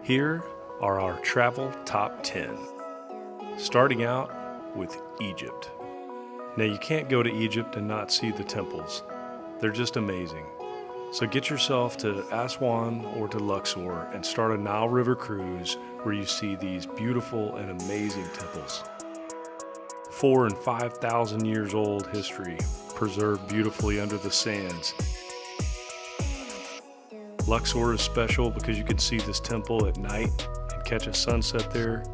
Here are our travel top 10. Starting out with Egypt. Now you can't go to Egypt and not see the temples. They're just amazing. So get yourself to Aswan or to Luxor and start a Nile River cruise where you see these beautiful and amazing temples. 4,000 and 5,000 years old history, preserved beautifully under the sands. Luxor is special because you can see this temple at night and catch a sunset there.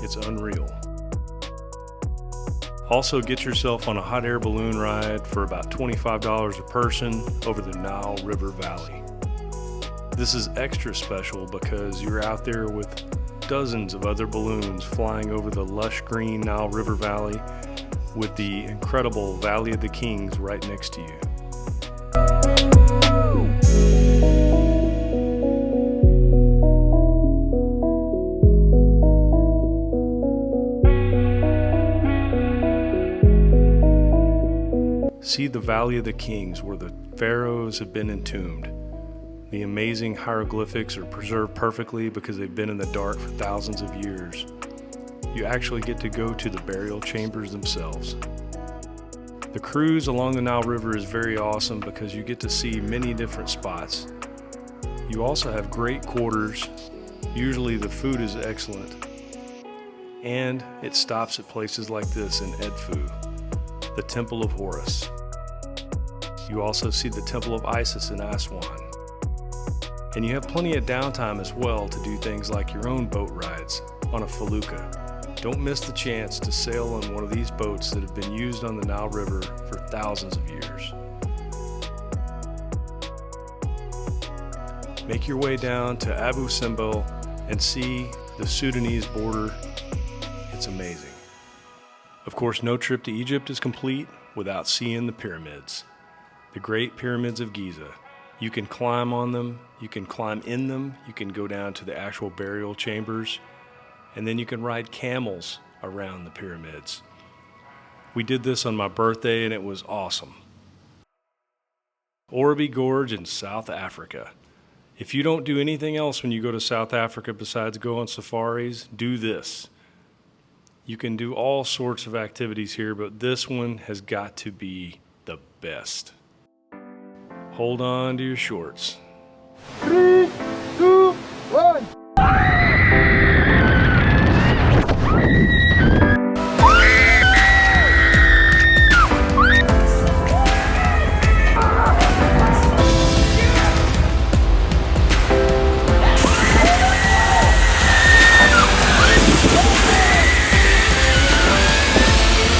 It's unreal. Also get yourself on a hot air balloon ride for about $25 a person over the Nile River Valley. This is extra special because you're out there with dozens of other balloons flying over the lush green Nile River Valley with the incredible Valley of the Kings right next to you. See the Valley of the Kings where the pharaohs have been entombed. The amazing hieroglyphics are preserved perfectly because they've been in the dark for thousands of years. You actually get to go to the burial chambers themselves. The cruise along the Nile River is very awesome because you get to see many different spots. You also have great quarters. Usually the food is excellent. And it stops at places like this in Edfu, the Temple of Horus. You also see the Temple of Isis in Aswan. And you have plenty of downtime as well to do things like your own boat rides on a felucca. Don't miss the chance to sail on one of these boats that have been used on the Nile River for thousands of years. Make your way down to Abu Simbel and see the Sudanese border. It's amazing. Of course, no trip to Egypt is complete without seeing the pyramids. The Great Pyramids of Giza. You can climb on them, you can climb in them, you can go down to the actual burial chambers, and then you can ride camels around the pyramids. We did this on my birthday and it was awesome. Orbee Gorge in South Africa. If you don't do anything else when you go to South Africa besides go on safaris, do this. You can do all sorts of activities here, but this one has got to be the best. Hold on to your shorts. 3, 2, 1.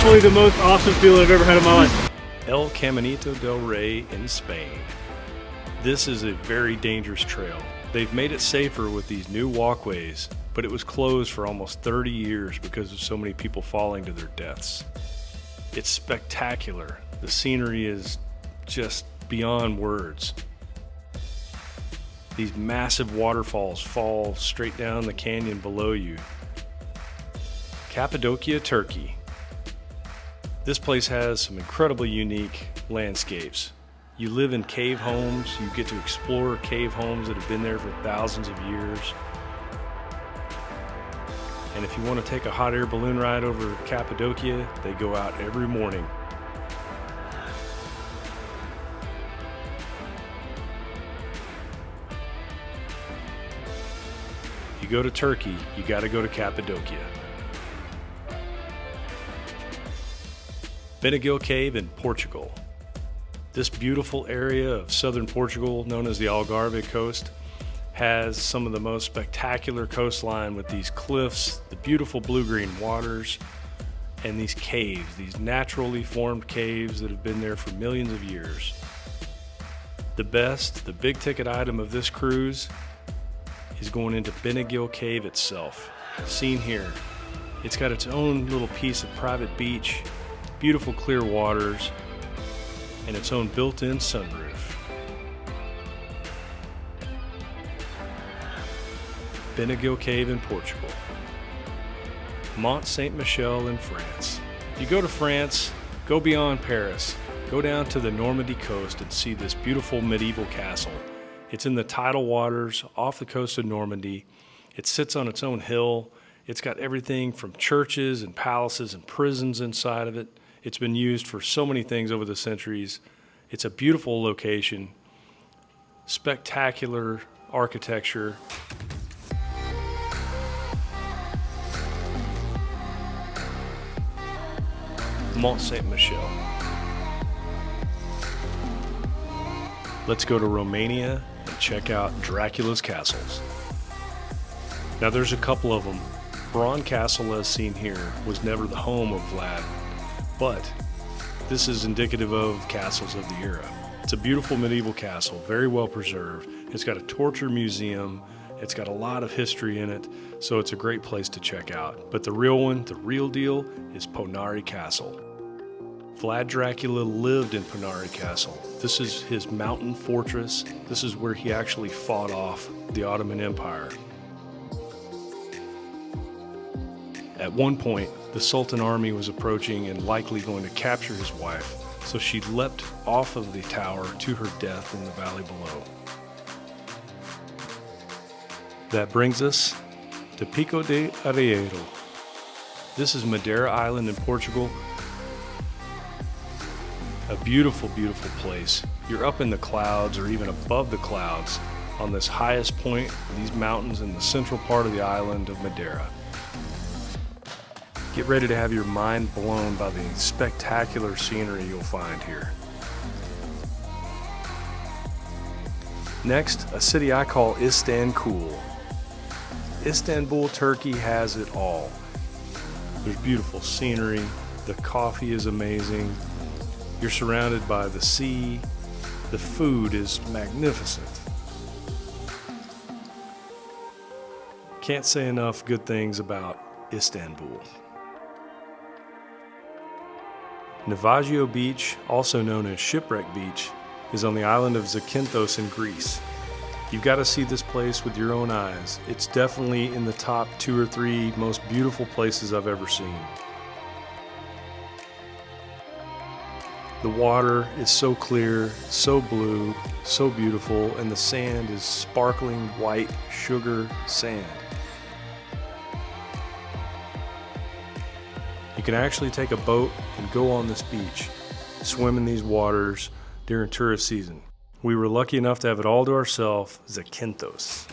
Probably the most awesome feel I've ever had in my life. El Caminito Del Rey in Spain. This is a very dangerous trail. They've made it safer with these new walkways, but it was closed for almost 30 years because of so many people falling to their deaths. It's spectacular. The scenery is just beyond words. These massive waterfalls fall straight down the canyon below you. Cappadocia, Turkey. This place has some incredibly unique landscapes. You live in cave homes, you get to explore cave homes that have been there for thousands of years. And if you want to take a hot air balloon ride over Cappadocia, they go out every morning. You go to Turkey, you got to go to Cappadocia. Benagil Cave in Portugal. This beautiful area of southern Portugal, known as the Algarve coast, has some of the most spectacular coastline with these cliffs, the beautiful blue-green waters, and these caves, these naturally formed caves that have been there for millions of years. The big ticket item of this cruise is going into Benagil Cave itself. Seen here, it's got its own little piece of private beach, beautiful clear waters, and its own built-in sunroof. Benagil Cave in Portugal. Mont Saint-Michel in France. If you go to France, go beyond Paris. Go down to the Normandy coast and see this beautiful medieval castle. It's in the tidal waters off the coast of Normandy, It sits on its own hill. It's got everything from churches and palaces and prisons inside of it. It's been used for so many things over the centuries. It's a beautiful location, spectacular architecture. Mont Saint-Michel. Let's go to Romania and check out Dracula's castles. Now there's a couple of them. Bran Castle, as seen here, was never the home of Vlad, but this is indicative of castles of the era. It's a beautiful medieval castle, very well preserved. It's got a torture museum. It's got a lot of history in it, so it's a great place to check out. But the real one, the real deal, is Ponari Castle. Vlad Dracula lived in Ponari Castle. This is his mountain fortress. This is where he actually fought off the Ottoman Empire. At one point, the Sultan army was approaching and likely going to capture his wife, so she leapt off of the tower to her death in the valley below. That brings us to Pico de Arieiro. This is Madeira Island in Portugal. A beautiful, beautiful place. You're up in the clouds or even above the clouds on this highest point of these mountains in the central part of the island of Madeira. Get ready to have your mind blown by the spectacular scenery you'll find here. Next, a city I call Istanbul. Istanbul, Turkey has it all. There's beautiful scenery, the coffee is amazing, you're surrounded by the sea, the food is magnificent. Can't say enough good things about Istanbul. Navaggio Beach, also known as Shipwreck Beach, is on the island of Zakynthos in Greece. You've got to see this place with your own eyes. It's definitely in the top 2 or 3 most beautiful places I've ever seen. The water is so clear, so blue, so beautiful, and the sand is sparkling white sugar sand. You can actually take a boat and go on this beach, swim in these waters during tourist season. We were lucky enough to have it all to ourselves, Zakynthos.